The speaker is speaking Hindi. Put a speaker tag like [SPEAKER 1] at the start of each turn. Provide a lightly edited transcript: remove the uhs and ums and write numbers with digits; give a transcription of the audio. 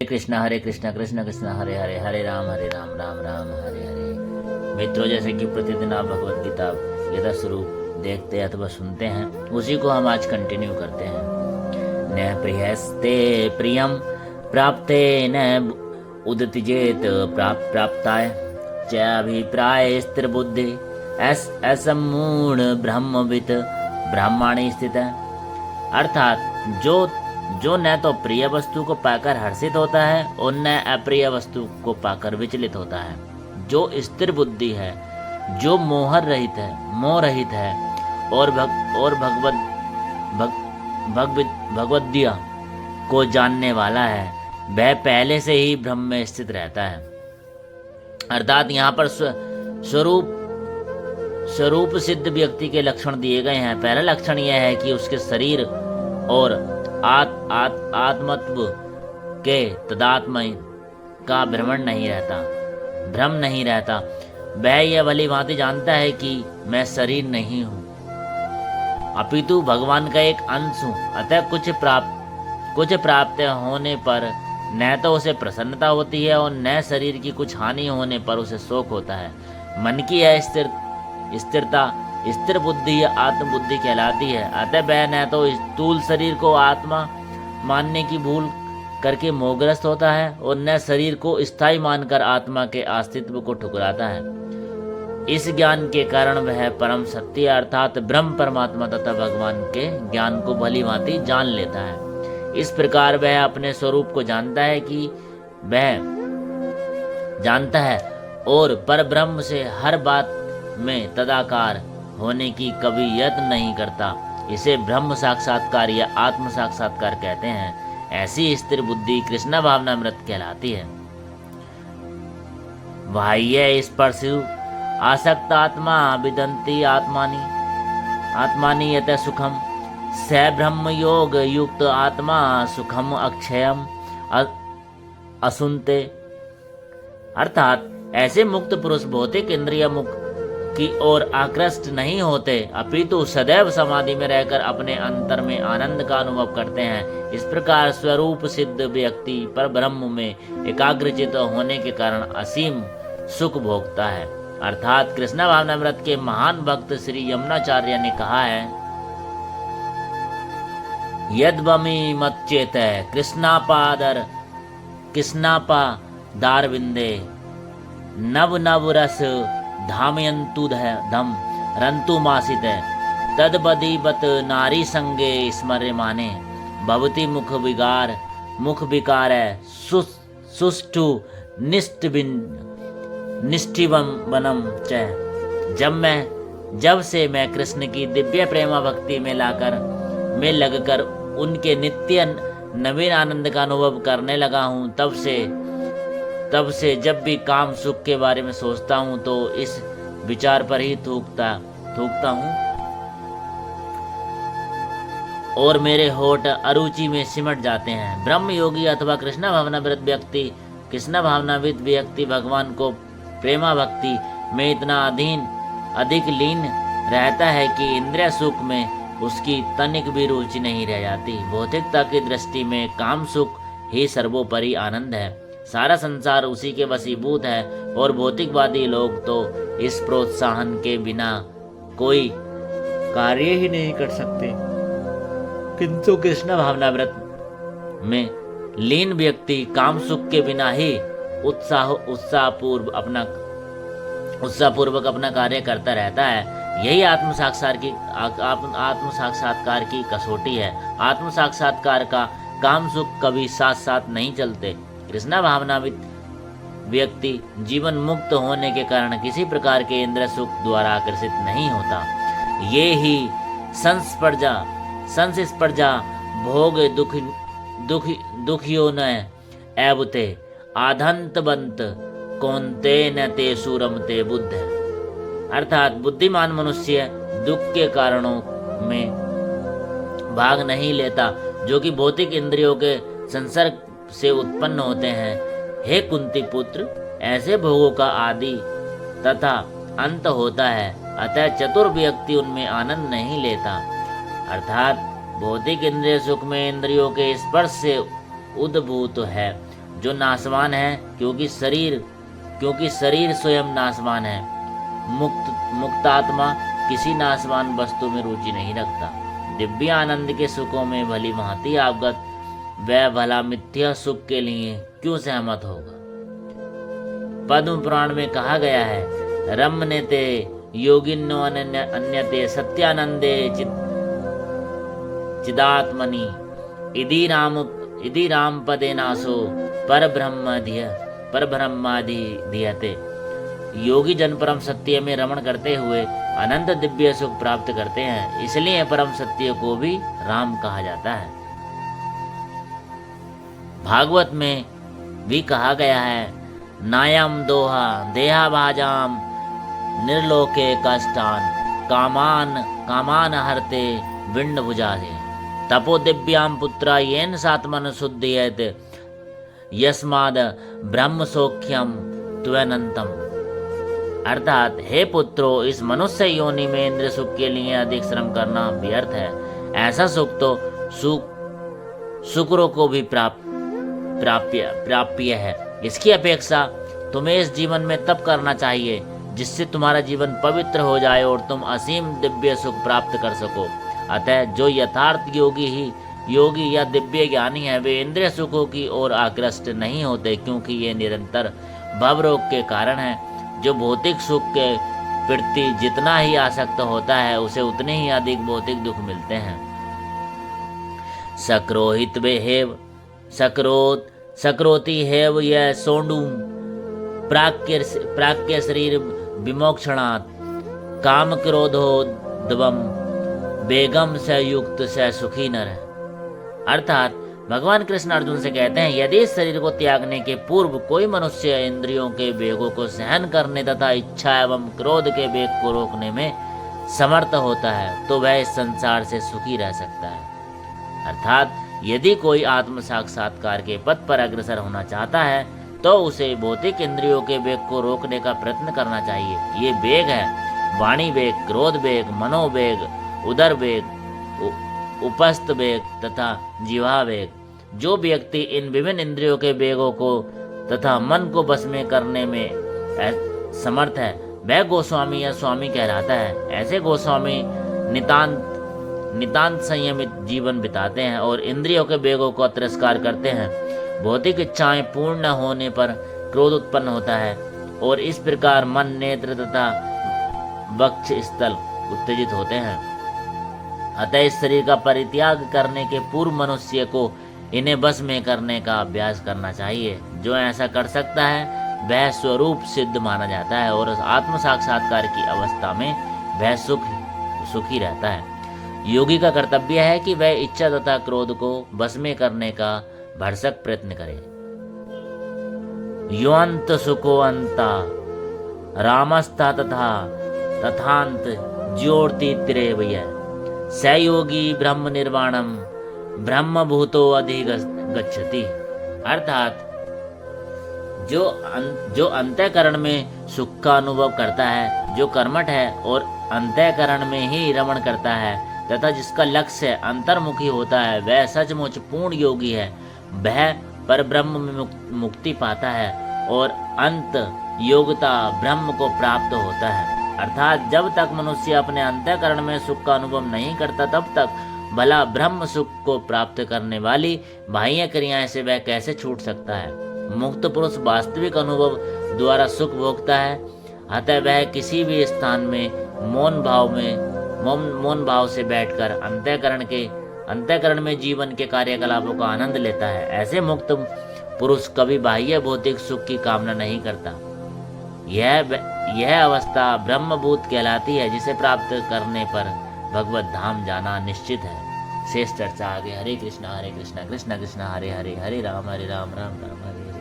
[SPEAKER 1] हरे कृष्णा कृष्ण कृष्ण हरे हरे, हरे राम राम राम हरे हरे। मित्रों, जैसे कि प्रतिदिन आप भगवत गीता यथास्वरूप देखते अथवा सुनते हैं, उसी को हम आज कंटिन्यू करते हैं। न प्रियस्ते प्रियम प्राप्ते न उदतिजेत प्राप्ताय च अभिप्राय स्थिर बुद्धि असमूढ़ ब्रह्मविद ब्रह्माणी स्थित है। अर्थात जो न तो प्रिय वस्तु को पाकर हर्षित होता है और न अप्रिय वस्तु को पाकर विचलित होता है, जो स्थिर बुद्धि है, जो मोह रहित है और भगवद्गीता को जानने वाला है, वह पहले से ही ब्रह्म में स्थित रहता है। अर्थात यहाँ पर स्वरूप सिद्ध व्यक्ति के लक्षण दिए गए हैं। पहला लक्षण यह है कि उसके शरीर और आत्मत्व के तदात्मय का भ्रम नहीं रहता। वह यह भली भांति जानता है कि मैं शरीर नहीं हूँ, अपितु भगवान का एक अंश हूँ। अतः कुछ प्राप्त होने पर न तो उसे प्रसन्नता होती है और न शरीर की कुछ हानि होने पर उसे शोक होता है। मन की यह स्थिर बुद्धि आत्मबुद्धि कहलाती है। अतः वह न तो स्थूल शरीर को आत्मा मानने की भूल करके मोहग्रस्त होता है और न शरीर को स्थायी मानकर आत्मा के अस्तित्व को ठुकराता है। इस ज्ञान के कारण वह परम सत्य अर्थात ब्रह्म परमात्मा तथा भगवान के ज्ञान को भली भांति जान लेता है। इस प्रकार वह अपने स्वरूप को जानता है कि वह जानता है और पर ब्रह्म से हर बात में तदाकार होने की कभी यत्न नहीं करता। इसे ब्रह्म साक्षात्कार या आत्म साक्षात्कार कहते हैं। ऐसी स्थिर बुद्धि कृष्ण भावनामृत कहलाती है। बाह्य स्पर्श आसक्त आत्मा विदंती आत्मानि यत सुखम स ब्रह्म योग युक्त आत्मा सुखम अक्षयम असुनते। अर्थात ऐसे मुक्त पुरुष भौतिक इंद्रिय मुख की ओर आकृष्ट नहीं होते, अपितु सदैव समाधि में रहकर अपने अंतर में आनंद का अनुभव करते हैं। इस प्रकार स्वरूप सिद्ध व्यक्ति पर ब्रह्म में एकाग्रचित होने के कारण असीम सुख भोगता है। अर्थात कृष्ण भावनामृत के महान भक्त श्री यमुनाचार्य ने कहा है, यद्वमी मच्चेत कृष्णापादारविंदे नव नव रस धामयंतु धम रंतु मासित तदबदीबत नारी संगे स्मर्यमाने भवती मुख विकार सुष्ठु निष्ठिवनम च। जब से मैं कृष्ण की दिव्य प्रेमा भक्ति में लगकर उनके नित्य नवीन आनंद का अनुभव करने लगा हूँ, तब से जब भी काम सुख के बारे में सोचता हूँ तो इस विचार पर ही थूकता हूँ और मेरे होठ अरुचि में सिमट जाते हैं। ब्रह्म योगी अथवा कृष्ण भावनाविद व्यक्ति भगवान को प्रेमा भक्ति में इतना अधिक लीन रहता है कि इंद्रिय सुख में उसकी तनिक भी रुचि नहीं रह जाती। भौतिकता की दृष्टि में काम सुख ही सर्वोपरि आनंद है। सारा संसार उसी के वशीभूत है और भौतिकवादी लोग तो इस प्रोत्साहन के बिना कोई कार्य ही नहीं कर सकते। किंतु कृष्ण भावनाव्रत में लीन व्यक्ति काम सुख के बिना ही उत्साहपूर्वक अपना कार्य करता रहता है। यही आत्म साक्षात्कार की कसौटी है। आत्म साक्षात्कार का काम सुख कभी साथ साथ नहीं चलते। कृष्ण भावनाविद व्यक्ति जीवन मुक्त होने के कारण किसी प्रकार के इंद्रिय सुख द्वारा आकर्षित नहीं होता। ये ही संस्पर्जा भोग दुखियो न एवते आधंतबंत कौनते न ते सूरमते बुद्ध। अर्थात बुद्धिमान मनुष्य दुख के कारणों में भाग नहीं लेता, जो कि भौतिक इंद्रियों के संसर्ग से उत्पन्न होते हैं। हे कुंती पुत्र, ऐसे भोगों का आदि तथा अंत होता है, अतः चतुर व्यक्ति उनमें आनंद नहीं लेता। अर्थात भौतिक इंद्रिय सुख में इंद्रियों के स्पर्श से उद्भूत है जो नाशवान है, क्योंकि शरीर स्वयं नाशवान है। मुक्तात्मा किसी नाशवान वस्तु में रुचि नहीं रखता। दिव्य आनंद के सुखों में भली भांति अवगत वह भला मिथ्या सुख के लिए क्यों सहमत होगा। पद्म पुराण में कहा गया है, रमनेते योगिनो अन्यते सत्यानंदे चिदात्मनि इति राम पदे नासो परब्रह्माधीयते। योगी जन परम सत्य में रमण करते हुए अनंत दिव्य सुख प्राप्त करते हैं, इसलिए परम सत्य को भी राम कहा जाता है। भागवत में भी कहा गया है, नायम दोहा देहा भाजाम निर्लोके कष्टान कामान हरते विंड भुजादे तपो दिव्याम पुत्रा येन सात्मन शुद्धयेत यस्माद ब्रह्म सौख्यम त्वनंतम। अर्थात हे पुत्रो, इस मनुष्य योनि में इंद्र सुख के लिए अधिक श्रम करना व्यर्थ है। ऐसा सुख तो शुक्रों को भी प्राप्य है। इसकी अपेक्षा तुम्हें इस जीवन में तप करना चाहिए जिससे तुम्हारा जीवन पवित्र हो जाए और तुम असीम दिव्य सुख प्राप्त कर सको। अतः जो यथार्थ योगी या दिव्य ज्ञानी है, वे इंद्रिय सुखों की ओर आकृष्ट नहीं होते, क्योंकि ये निरंतर भवरोग के कारण है। जो भौतिक सुख के प्रति जितना ही आसक्त होता है, उसे उतने ही अधिक भौतिक दुख मिलते हैं। सक्रोति हेव यह सोंडू प्राक्य शरीर विमोक्षणात् काम क्रोधोद्भवम बेगम से युक्त से सुखी नर। अर्थात भगवान कृष्ण अर्जुन से कहते हैं, यदि इस शरीर को त्यागने के पूर्व कोई मनुष्य इंद्रियों के वेगों को सहन करने तथा इच्छा एवं क्रोध के वेग को रोकने में समर्थ होता है, तो वह इस संसार से सुखी रह सकता है। अर्थात यदि कोई आत्म साक्षात्कार के पथ पर अग्रसर होना चाहता है, तो उसे भौतिक इंद्रियों के वेग को रोकने का प्रयत्न करना चाहिए। ये वेग है वाणी वेग, क्रोध वेग, मनोवेग, उदर वेग, उपस्थ वेग तथा जीवा वेग। जो व्यक्ति इन विभिन्न इंद्रियों के वेगों को तथा मन को बस में करने में समर्थ है, वह गोस्वामी या स्वामी कहलाता है। ऐसे गोस्वामी नितांत संयमित जीवन बिताते हैं और इंद्रियों के वेगों को तिरस्कार करते हैं। भौतिक इच्छाएं पूर्ण न होने पर क्रोध उत्पन्न होता है और इस प्रकार मन, नेत्र तथा वक्ष स्थल उत्तेजित होते हैं। अतः इस शरीर का परित्याग करने के पूर्व मनुष्य को इन्हें बस में करने का अभ्यास करना चाहिए। जो ऐसा कर सकता है वह स्वरूप सिद्ध माना जाता है और आत्म साक्षात्कार की अवस्था में वह सुखी रहता है। योगी का कर्तव्य है कि वह इच्छा तथा क्रोध को बस में करने का भरसक प्रयत्न करे। योअंत सुखो अंता रामस्था तथांत ज्योति त्रेवय सयोगी ब्रह्म निर्वाणम ब्रह्म भूतो अधिगच्छति। अर्थात जो अंतःकरण में सुख का अनुभव करता है, जो कर्मठ है और अंतःकरण में ही रमण करता है तथा जिसका लक्ष्य अंतर्मुखी होता है, वह सचमुच पूर्ण योगी है। वह परब्रह्म में मुक्ति पाता है और अंत योगता ब्रह्म को प्राप्त होता है। अर्थात जब तक मनुष्य अपने अंतःकरण में सुख का अनुभव नहीं करता, तब तक भला ब्रह्म सुख को प्राप्त करने वाली बाह्य क्रियाएं से वह कैसे छूट सकता है। मुक्त पुरुष वास्तविक अनुभव द्वारा सुख भोगता है। अतः वह किसी भी स्थान में मौन भाव से बैठकर अंतःकरण में जीवन के कार्यकलापों का आनंद लेता है। ऐसे मुक्त पुरुष कभी बाह्य भौतिक सुख की कामना नहीं करता। यह अवस्था ब्रह्मभूत कहलाती है, जिसे प्राप्त करने पर भगवत धाम जाना निश्चित है। शेष चर्चा आगे। हरे कृष्णा कृष्ण कृष्ण हरे हरे, हरे राम राम राम हरे हरे।